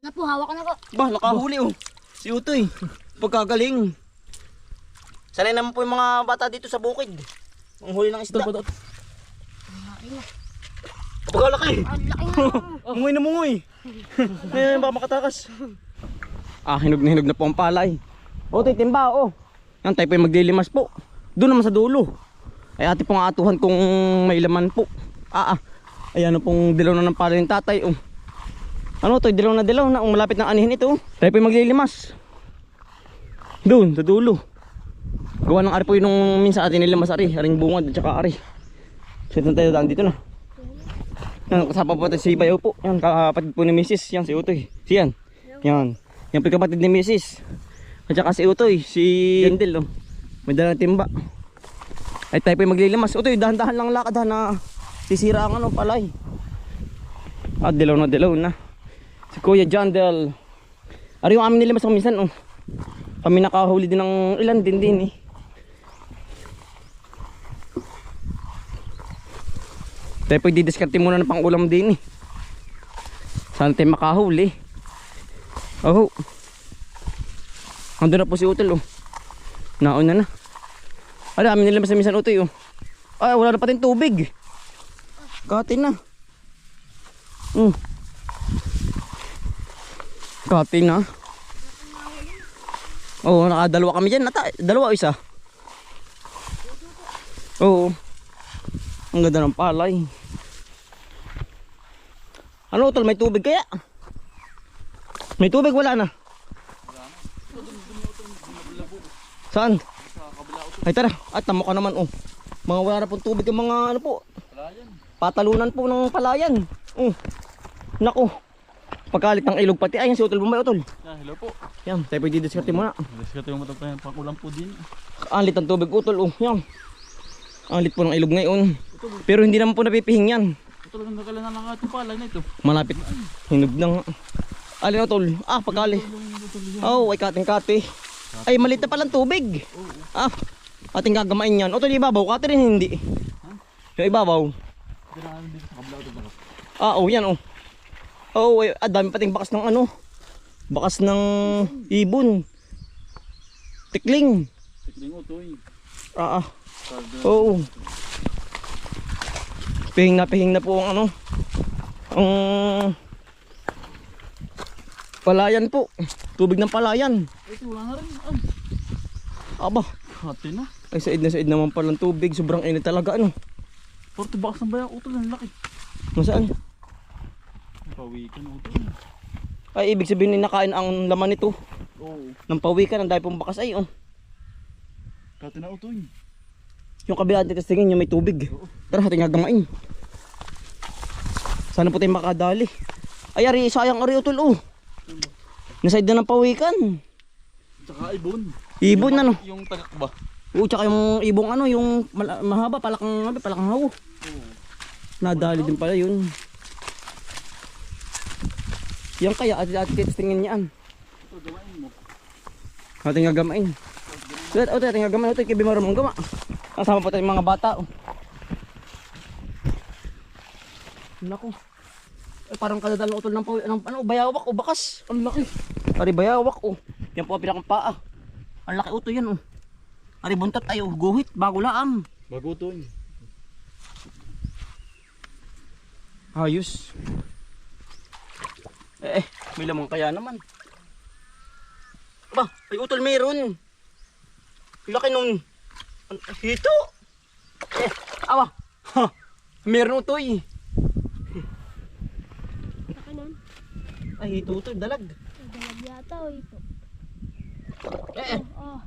Na po, hawak na po. Ba, nakahuli oh. Si Utoy. Pagkagaling. Sanay naman po yung mga bata dito sa bukid. Ang huli ng isda. Pagkalaki. Ang laki nga. Mungoy na mungoy. Ngayon baka makatakas. Hinog na po ang palay. Utoy, timba oh. Yan tayo po yung maglilimas po. Doon naman sa dulo. Ay ate pong atuhan kung may laman po. Ayan pong dilaw na ng palay ng tatay oh. Ano to, dilaw na malapit ng anihin ito. Tayo po yung maglilimas. Doon, sa dulo. Gawa ng ari po yung nung minsan atin nilimas ari. Aring bungad at saka ari. So ito tayo daan dito na. Yan, kasama po tayo si Bayaw po. Yan, kapatid po ni Mrs. Yan, si Utoy. Yan. Yan po yung kapatid ni Mrs. At saka si Utoy, si Gendel oh. May dalang timba. Ay tayo po yung maglilimas. Utoy, dahan-dahan lang lakad ha na sisira ang ano, palay. Dilaw na. Si Kuya Jandel. Ari yung amin nilimas ako minsan oh. Kami nakahuli din ng ilan din eh. Tayo po didiskarte muna ng pang-ulam din eh. Saan tayo makahuli? Oh. Ando na po si Utol oh. Nauna na. Amin nilimas na minsan Utoy oh. Wala na patin tubig. Kati na. Kati na. Oo, nakadalawa kami dyan. Dalawa o isa? Oo. Ang ganda ng palay. Ano Utol, may tubig kaya? May tubig wala na? Saan? Ay tara, tamo ka naman oh. Mga wala na pong tubig yung mga ano po. Patalunan po ng palayan. Nako. Pagkalit ng ilog pati. Ayan si Utol Bumbay Utol. Hello po. Yan, tayo pwede diskarte muna. Diskarte mo ito pa pang-ulam po din. Ang lit ng tubig Utol oh. Yan. Ang lit po ng ilog ngayon. Pero hindi naman po napipihing yan. Ito lang nagkala na ating palay na ito. Malapit. Hinog na nga. Alin Utol? Pagkali. Ay kating-kati. Ay malit na palang tubig. Ating gagamain yan. Utol, ibabaw kati rin hindi. Yung ibabaw. Yan oh. Dami pating bakas ng ano. Bakas ng ibon. Tikling. Tikling Utoy. Pihing na po ang ano. Ang palayan po. Tubig ng palayan. Ito wala na rin. Hati na. Ay said naman palang tubig. Sobrang init talaga ano. Porto bakas ng bayang Utol, ang laki. Nasaan? Pawikan Utoy. Ay ibig sabihin nakain ang laman nito. Oo. Nang pawikan ang dahil pong bakas ay oh. Kati na Utoy. Yung kabila natin tingin yung may tubig. Tara ating gagamain. Sana po tayo makadali. Ay ari sayang ari Utol oh. Naside na ng pawikan. Tsaka ibon. Ibon ano? Yung tagak ba? Tsaka yung ibong ano, yung mahaba, palakang hawo. Nadali din pala yun. Yan kaya, ati tingin niyan. Ito, gamain mo. Ating gagamain. Ating gagamain, ito kay Bimaro mong gama. Kasama po tayong mga bata. Naku. Parang kadadal ng utol ng bayawak o bakas. Ang laki. Ari bayawak o. Yan po ang pinakang paa. Ang laki uto yan o. Ari buntot ay guhit bago laang. Bago Utoy. Ayos. May lamang kaya naman. Ay utol meron. Laki nun. Hito. Meron utoy. Laki nun. Ay hito utoy, dalag. Dalag yata o ito.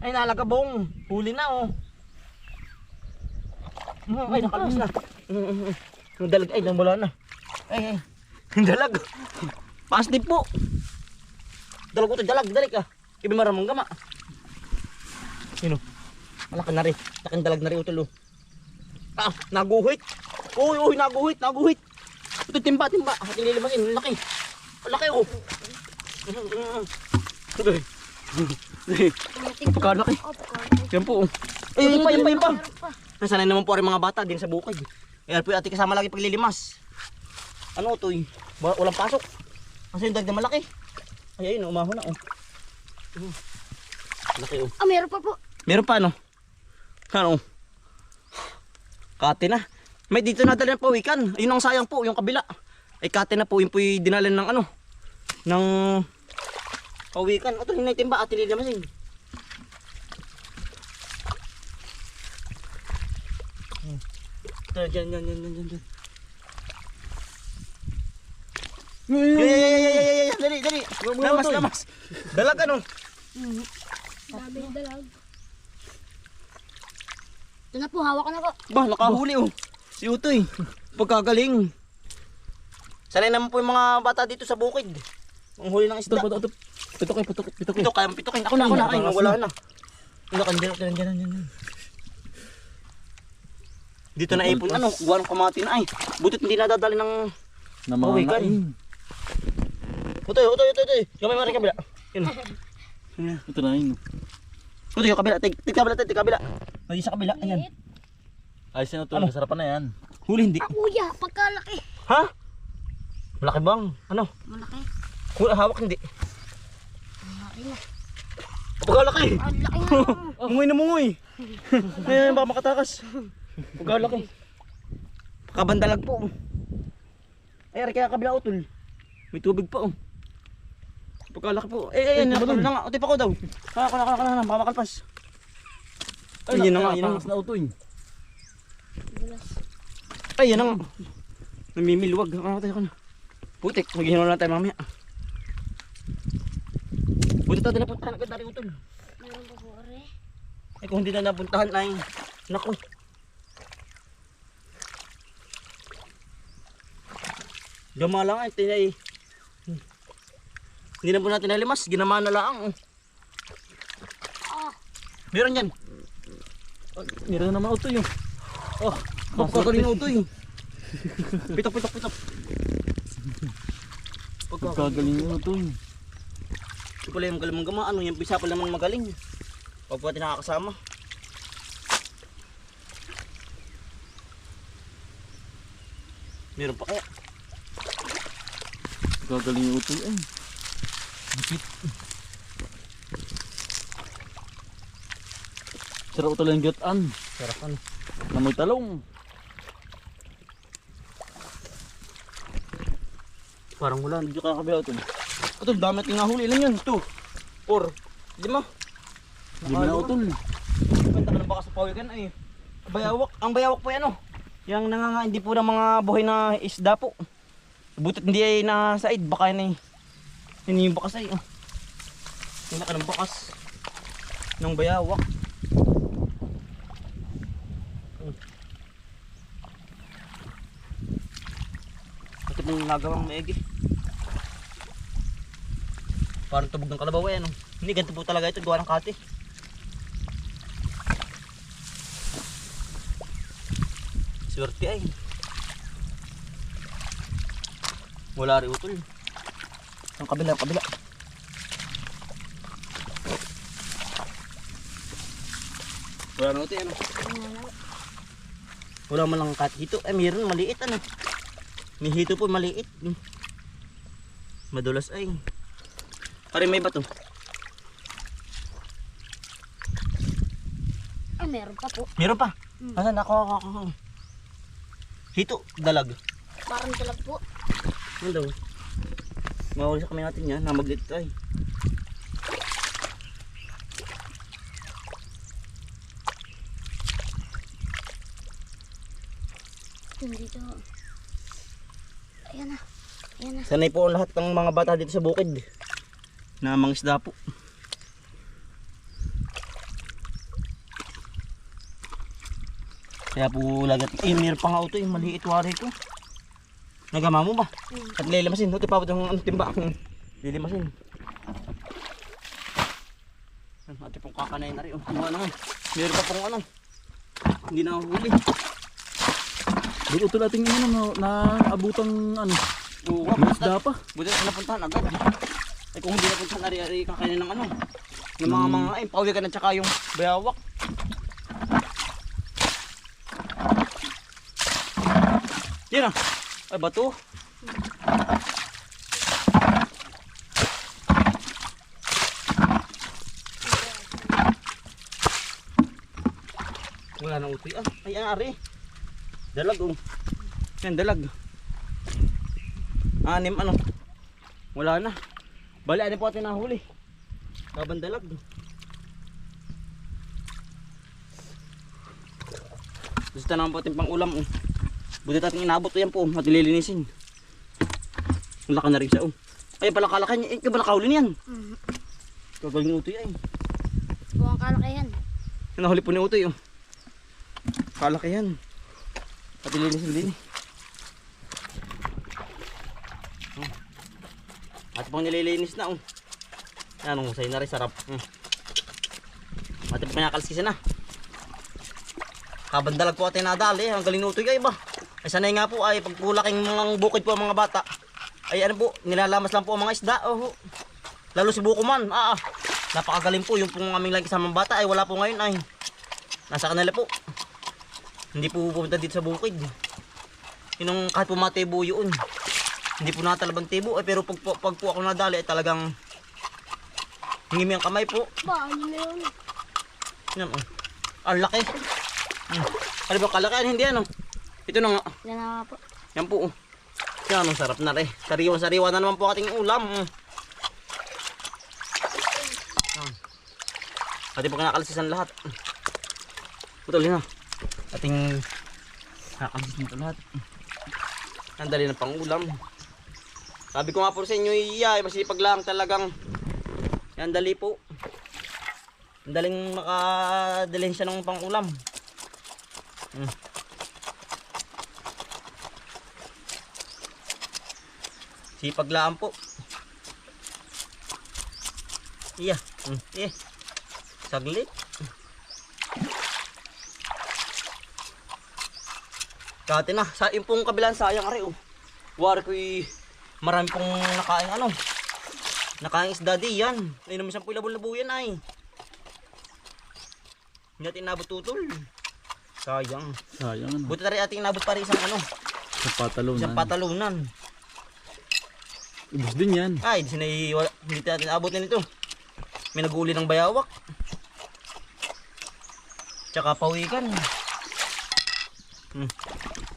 Ay nalagabong. Huli na oh. Ay nakalbos na. Yung dalag ay wala na. Ay. Dalag. Pasdip po. Dalag utoy, dalag ka. Ibimara mong gama. Sino? Malaki na rin. Laking dalag na rin utol oh. Naguhit. Uy, naguhit. Ito timba. Ating lilimasin. Laki. Laki oh. Pagkalaki. Yan po. Yan pa. Nasanay naman po rin mga bata din sa bukid. Ayan po yung ating kasama lagi paglilimas. Ano ito eh? Walang pasok. Kasi yung dalag na malaki. Ay, ayun, umahon na, oh. Laki, oh. Ah, meron pa po. Meron pa, ano? Ano? Kate na. May dito nadala ng pawikan. Ayun ang sayang po, yung kabila. Ay, kate na po, yun po yung dinalan ng ano? Ng pawikan. Ito, yung naitimba, ati lilamasin. Ito, dyan. Dali. Lamas. Dalag, ano? Dami ng dalag. Ito na po, hawak ko na po. Bah, nakahuli, oh. Si Utoy. Pagkagaling. Sanay naman po yung mga bata dito sa bukid. Ang huli ng isda. Ito. Pitukin. Ito, kaya pitukin. Ako na. Ay, wala na. Dyan. Dito na ipon, ano, kuha ng kamati na ay. Butit hindi nadadali ng pawikan. Utoy. Kamay mo rin kabila. Yun. Ito na yun. Utoy, yung kabila. Tig kabila. Ay, sa kabila. Ayan. Ayos na ito. Kasarapan na yan. Huli hindi. Ah, kuya, pagkalaki. Ha? Malaki bang? Ano? Malaki. Hawak hindi. Malaki na. Pagkalaki. Ang laki na. Mungoy na mungoy. Ngayon baka makatakas. Pagkalaki. Pakabandalag po. Ay, ari kaya kabila utol. May tubig pa, oh. Pagkalaki po. Nakatulog na nga. Utoy pa ko daw. Ako na. Baka makalpas. Ay, yun na nga. Takas na utoy. Ay, yan na nga. Namimilwag. Ako na. Putik, maghihinula lang tayo mamaya. Buti tayo napuntahan agad na rin utol. Meron pa po, are. Ay, kung hindi na napuntahan ay, naku. Gama lang ay, tinay. Hindi na po natin nalimas, ginama na lang. Meron yan. Meron naman utoy. Oh, pagkagaling na utoy. Pitok. Pagkagaling yung utoy. Ito pala yung magaling gama, ano yung bisa pala naman magaling. Pag pati nakakasama. Meron pa kaya? Pagkagaling yung utoy ay. Sarap utoy lang gatan. Sarap ano. Namoy talong. Parang wala, hindi ka kakabila ito. Ito, dami ating nahuli. Ilan yun? 2, 4, 5. Di ba na utol? Ganda ka ng baka sa pawikan ay. Bayawak. Ang bayawak po yan, oh. Yang nangangaindi po ng mga buhay na isda po. Butit hindi ay nasaid. Baka yan ay. Yan yung bakas ay, oh. Yung naka ng bakas ng bayawak. Ito pong nagawang maigi. Parang tubog ng kalabaw yan, oh. Hindi, ganito po talaga ito. Gawa ng kati. Swerte ay. Wala rin utol. Ang kabila. Wala na utol, ano? Wala man lang kahit hito. Eh, mayroon maliit, ano? May hito po maliit. Madulas ay. Pare may bato. Ay, meron pa po. Meron pa. Asan ako. Hito, dalag. Parang dalag po. Ano daw? Mawali sa kami natin yan. Namaglit ay. Dito. Ayan na. Sanay po ang lahat ng mga bata dito sa bukid. Na mangisda po. Kaya po lagi. Eh, meron pa nga ito. Yung maliit wari ko. Nagama mo ba? At lilimasin. Ito pa yung ano, timba. Lilimasin. Ate pong kakanay na rin. Ano nga. Meron pa pong ano. Hindi na huli. Di utol ating ano na abutang ano. Oo, Isda pa. buti na napuntahan agad. Ay kung hindi napuntahan ari-ari kakainin ng ano. Ng mga ay pawikan at saka yung bayawak. Yan ah. Ay bato. Wala na utoy. Ay, ari. Dalag, oh. Yan, dalag. 6, ano. Wala na. Bali, ano po atin nahuli? Kabandalag. Gusto naman po ating pang ulam. Oh. Buti natin inabot yan po. At nililinisin. Ang laka na rin siya. Oh. Ay, pala kalaki niya. Ikaw ba nakahuli niyan? Kagaling utoy ay. Buwang kalaki yan. Nahuli po ni utoy. Oh. Kalaki yan. At nililinisin din. At pang nililinis na. Oh. Yan, husay na rin. Sarap. At pang nakalsisin na. Kabandalag po atin nadali. Ang galing nutoy kayo ba? Ay sanay nga po ay pagpulaking mga bukid po ang mga bata. Ay ano po, nilalamas lang po ang mga isda. Oh. Lalo si Bukuman. Napakagaling po. Yung pong aming lagi sa mga bata ay wala po ngayon ay. Nasa kanila po. Hindi po pupunta dito sa bukid. Yung kahit po matebo yun. Hindi po natalabang tebo. Ay pero pag po ako nadali ay talagang hingimi ang kamay po. Ba, ano na yun? Yan oh. Ang laki. Ano ba kalaki? Hindi ano. Ito na nga. Yan na nga po. Yan po. Oh. Yan, ang sarap na rin. Sariwa na naman po ating ulam. Ating po kinakalsisan lahat. Putulin na. Ating kinakalsisan ito lahat. Ang dali na pang ulam. Sabi ko nga po sa inyo, iya, masipag lang talagang. Yan, dali po. Ang daling makadalhin siya ng pang ulam. Sipag lang po. Iya. Saglit. Kati na. Sa yung pong kabilang sayang ari oh. Wari ko marami pong nakain ano. Nakain isda di yan. Ay naman isang labo-labo yan ay. Hindi natin nabot tutol. Sayang. Sayang ano. Buti tayo ating nabot pa rin isang ano. Sa patalunan. Isang patalunan. Ubus din yan. Ay, hindi natin abot na nito. May nag-uli ng bayawak. Tsaka pawikan.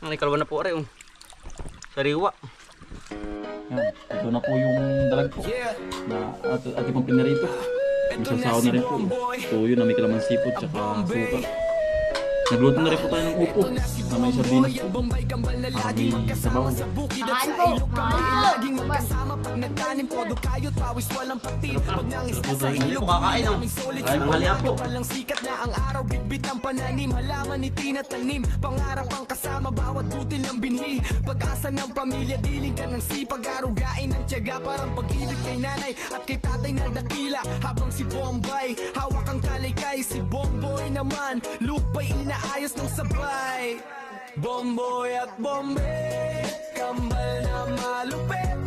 Ang ikalawa na po rin. Oh. Sariwa. Yan. Ito na po yung dalag po. Na ating pang pinarito. Isasaw na rin po. Tuyo na may kalamansi po. Tsaka suka. Nagluto na rin po tayo ng upo. Na may sardinas po. Para may sabaw. Kain po. Kain po. Hindi po kakain ang halian po. Walang sikat na ang araw, bitbit ang pananim, halaman ni tinatanim, pangarap ang kasama, bawat butil ng binhi, pag-asa ng pamilya, diling ka ng sipag, arugain ng tiyaga, parang pag-ibig kay nanay at kay tatay na dakila, habang si Bombay, hawak ang kalaykay, si Bomboy naman, lupay inaayos ng sabay. Bomboy at Bombay, kambal na malupit,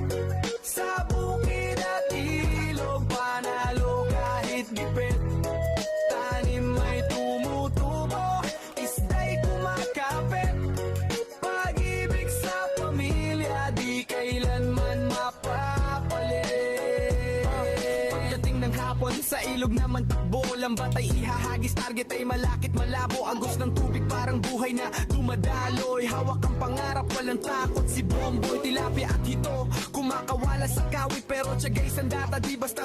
sa bukid at ilog, panalo kahit gipit. Tanim may tumutubo, isda'y kumakapit. Pag-ibig sa pamilya, di kailanman mapapalit. Pagdating ng hapon, sa ilog naman takbo, lambat ay ihahagis, target ay malakit malabo. Agos ng tubig parang buhay na dumadaloy, hawak ang pangarap, walang takot. Si Bomboy, tilapia at hito, kumakawala sa kawit, pero tiyagay sandata, di basta